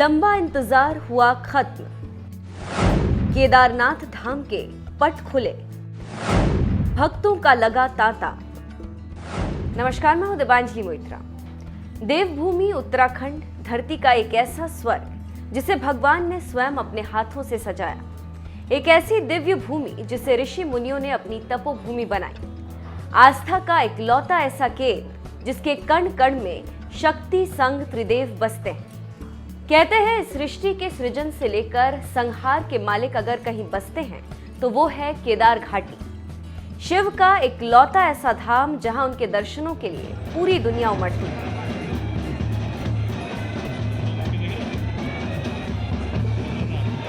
लंबा इंतजार हुआ खत्म। केदारनाथ धाम के पट खुले, भक्तों का लगा तांता। नमस्कार, मैं हूं दिव्यांजलि मोइत्रा। देवभूमि उत्तराखंड धरती का एक ऐसा स्वर्ग जिसे भगवान ने स्वयं अपने हाथों से सजाया। एक ऐसी दिव्य भूमि जिसे ऋषि मुनियों ने अपनी तपोभूमि बनाई। आस्था का इकलौता ऐसा केंद्र जिसके कण कण में शक्ति संग त्रिदेव बसते हैं। कहते हैं इस सृष्टि के सृजन से लेकर संहार के मालिक अगर कहीं बसते हैं तो वो है केदार घाटी। शिव का इकलौता ऐसा धाम जहां उनके दर्शनों के लिए पूरी दुनिया उमड़ती है।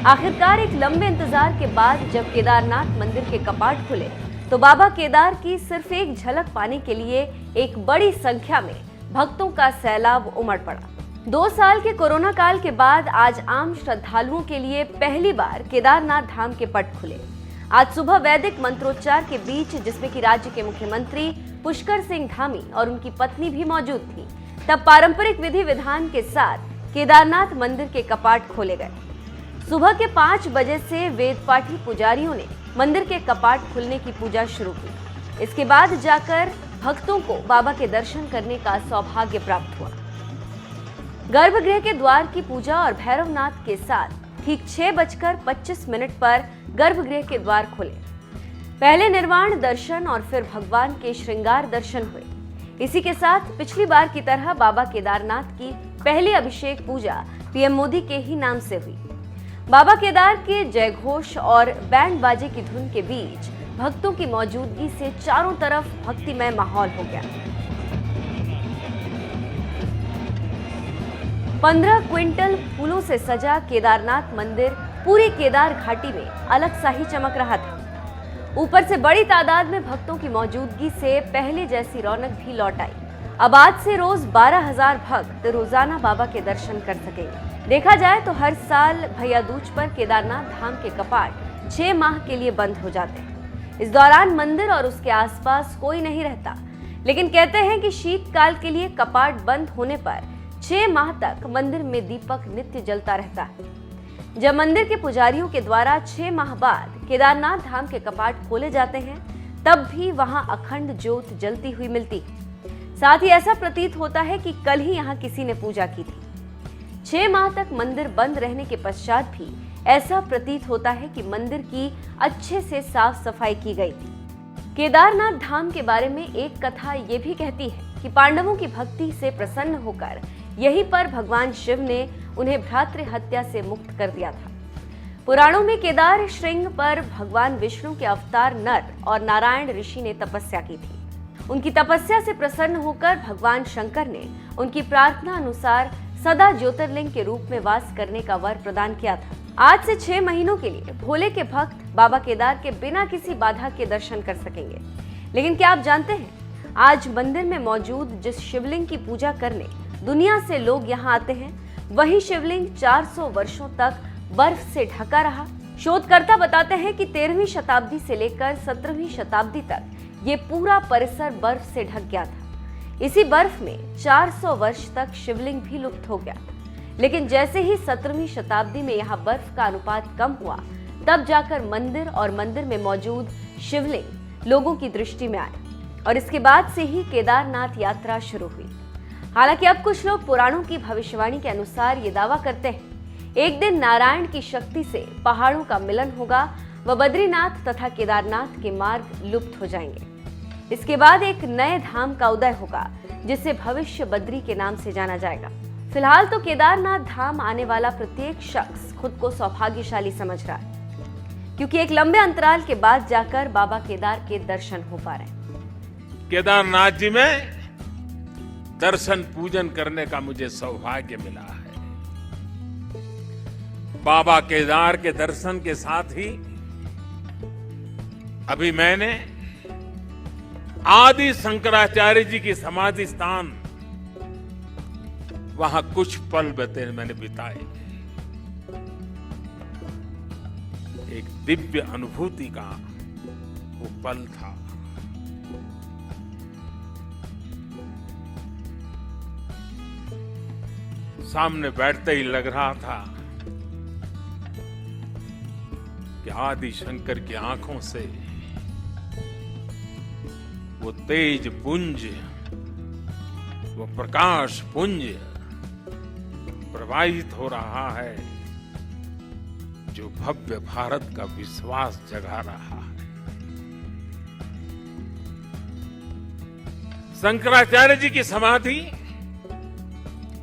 आखिरकार एक लंबे इंतजार के बाद जब केदारनाथ मंदिर के कपाट खुले तो बाबा केदार की सिर्फ एक झलक पाने के लिए एक बड़ी संख्या में भक्तों का सैलाब उमड़ पड़ा। 2 साल के कोरोना काल के बाद आज आम श्रद्धालुओं के लिए पहली बार केदारनाथ धाम के पट खुले। आज सुबह वैदिक मंत्रोच्चार के बीच, जिसमें कि राज्य के मुख्यमंत्री पुष्कर सिंह धामी और उनकी पत्नी भी मौजूद थी, तब पारंपरिक विधि विधान के साथ केदारनाथ मंदिर के कपाट खोले गए। सुबह के 5 बजे से वेदपाठी पुजारियों ने मंदिर के कपाट खुलने की पूजा शुरू की। इसके बाद जाकर भक्तों को बाबा के दर्शन करने का सौभाग्य प्राप्त हुआ। गर्भगृह के द्वार की पूजा और भैरवनाथ के साथ ठीक 6:25 पर गर्भगृह के द्वार खुले। पहले निर्वाण दर्शन और फिर भगवान के श्रृंगार दर्शन हुए। इसी के साथ पिछली बार की तरह बाबा केदारनाथ की पहली अभिषेक पूजा पीएम मोदी के ही नाम से हुई। बाबा केदार के जयघोष और बैंड बाजे की धुन के बीच भक्तों की मौजूदगी से चारों तरफ भक्तिमय माहौल हो गया। 15 क्विंटल फूलों से सजा केदारनाथ मंदिर पूरी केदार घाटी में अलग सा ही चमक रहा था। ऊपर से बड़ी तादाद में भक्तों की मौजूदगी से पहले जैसी रौनक भी लौट आई। अब आज से रोज 12,000 भक्त रोजाना बाबा के दर्शन कर सकेंगे। देखा जाए तो हर साल भैया दूज पर केदारनाथ धाम के कपाट 6 माह के लिए बंद हो जाते हैं। इस दौरान मंदिर और उसके आसपास कोई नहीं रहता, लेकिन कहते हैं कि शीतकाल के लिए कपाट बंद होने पर 6 माह तक मंदिर में दीपक नित्य जलता रहता है। जब मंदिर के पुजारियों के द्वारा 6 माह बाद केदारनाथ धाम के कपाट खोले जाते हैं, तब भी वहां अखंड ज्योत जलती हुई मिलती है। साथ ही ऐसा प्रतीत होता है कि कल ही यहाँ किसी ने पूजा की थी। 6 माह तक मंदिर बंद रहने के पश्चात भी ऐसा प्रतीत होता है कि मंदिर की अच्छे से साफ सफाई की गई थी। केदारनाथ धाम के बारे में एक कथा ये भी कहती है कि पांडवों की भक्ति से प्रसन्न होकर यहीं पर भगवान शिव ने उन्हें भ्रातृ हत्या से मुक्त कर दिया था। पुराणों में केदार श्रृंग पर भगवान विष्णु के अवतार नर और नारायण ऋषि ने तपस्या की थी। उनकी तपस्या से प्रसन्न होकर भगवान शंकर ने उनकी प्रार्थना अनुसार सदा ज्योतिर्लिंग के रूप में वास करने का वर प्रदान किया था। आज से 6 महीनों के लिए भोले के भक्त बाबा केदार के बिना किसी बाधा के दर्शन कर सकेंगे। लेकिन क्या आप जानते हैं, आज मंदिर में मौजूद जिस शिवलिंग की पूजा करने दुनिया से लोग यहाँ आते हैं, वही शिवलिंग 400 वर्षों तक बर्फ से ढका रहा। शोधकर्ता बताते हैं कि 13वीं शताब्दी से लेकर 17वीं शताब्दी तक ये पूरा परिसर बर्फ से ढक गया था। इसी बर्फ में 400 वर्ष तक शिवलिंग भी लुप्त हो गया। लेकिन जैसे ही 17वीं शताब्दी में यहाँ बर्फ का अनुपात कम हुआ, तब जाकर मंदिर और मंदिर में मौजूद शिवलिंग लोगों की दृष्टि में आए और इसके बाद से ही केदारनाथ यात्रा शुरू हुई। हालांकि अब कुछ लोग पुराणों की भविष्यवाणी के अनुसार ये दावा करते हैं, एक दिन नारायण की शक्ति से पहाड़ों का मिलन होगा व बद्रीनाथ तथा केदारनाथ के मार्ग लुप्त हो जाएंगे। इसके बाद एक नए धाम का उदय होगा जिसे भविष्य बद्री के नाम से जाना जाएगा। फिलहाल तो केदारनाथ धाम आने वाला प्रत्येक शख्स खुद को सौभाग्यशाली समझ रहा है, क्योंकि एक लंबे अंतराल के बाद जाकर बाबा केदार के दर्शन हो पा रहे हैं। केदारनाथ जी में दर्शन पूजन करने का मुझे सौभाग्य मिला है। बाबा केदार के दर्शन के साथ ही अभी मैंने आदि शंकराचार्य जी की समाधि स्थान वहां कुछ पल मैंने बिताए। एक दिव्य अनुभूति का वो पल था। सामने बैठते ही लग रहा था कि आदि शंकर की आंखों से वो तेज पुंज, वो प्रकाश पुंज प्रवाहित हो रहा है जो भव्य भारत का विश्वास जगा रहा है। शंकराचार्य जी की समाधि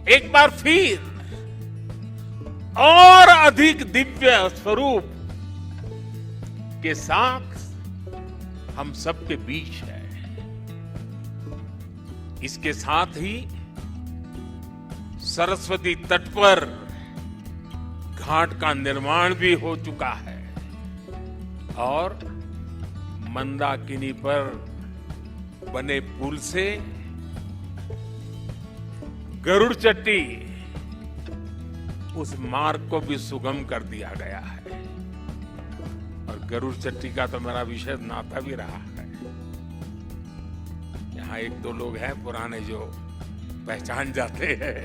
एक बार फिर और अधिक दिव्य स्वरूप के साथ हम सबके बीच है। इसके साथ ही सरस्वती तट पर घाट का निर्माण भी हो चुका है और मंदाकिनी पर बने पुल से गरुड़ चट्टी उस मार्ग को भी सुगम कर दिया गया है। और गरुड़ चट्टी का तो मेरा विशेष नाता भी रहा है। यहाँ एक दो लोग हैं पुराने जो पहचान जाते हैं।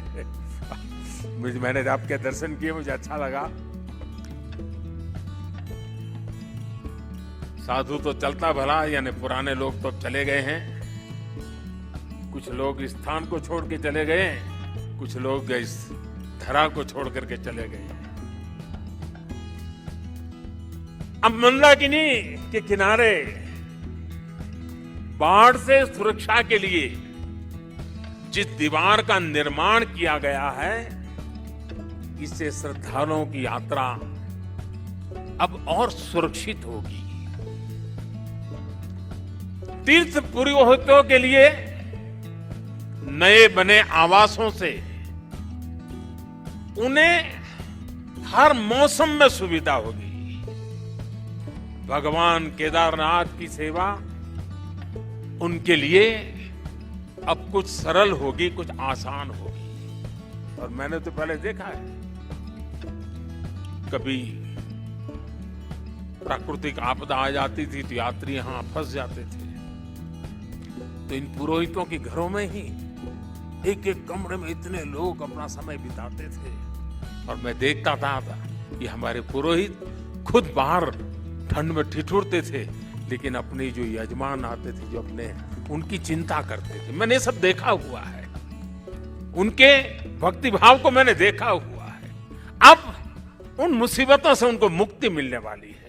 मैंने आपके दर्शन किए, मुझे अच्छा लगा। साधु तो चलता भला, यानी पुराने लोग तो चले गए हैं। कुछ लोग इस स्थान को छोड़ के चले गए, कुछ लोग इस धरा को छोड़ करके चले गए। अब मंदाकिनी के किनारे बाढ़ से सुरक्षा के लिए जिस दीवार का निर्माण किया गया है, इससे श्रद्धालुओं की यात्रा अब और सुरक्षित होगी। तीर्थ पुरोहितों के लिए नए बने आवासों से उन्हें हर मौसम में सुविधा होगी। भगवान केदारनाथ की सेवा उनके लिए अब कुछ सरल होगी, कुछ आसान होगी। और मैंने तो पहले देखा है, कभी प्राकृतिक आपदा आ जाती थी तो यात्री यहां फंस जाते थे, तो इन पुरोहितों के घरों में ही एक एक कमरे में इतने लोग अपना समय बिताते थे। और मैं देखता था कि हमारे पुरोहित खुद बाहर ठंड में ठिठुरते थे, लेकिन अपने जो यजमान आते थे, जो अपने उनकी चिंता करते थे। मैंने सब देखा हुआ है, उनके भक्ति भाव को मैंने देखा हुआ है। अब उन मुसीबतों से उनको मुक्ति मिलने वाली है।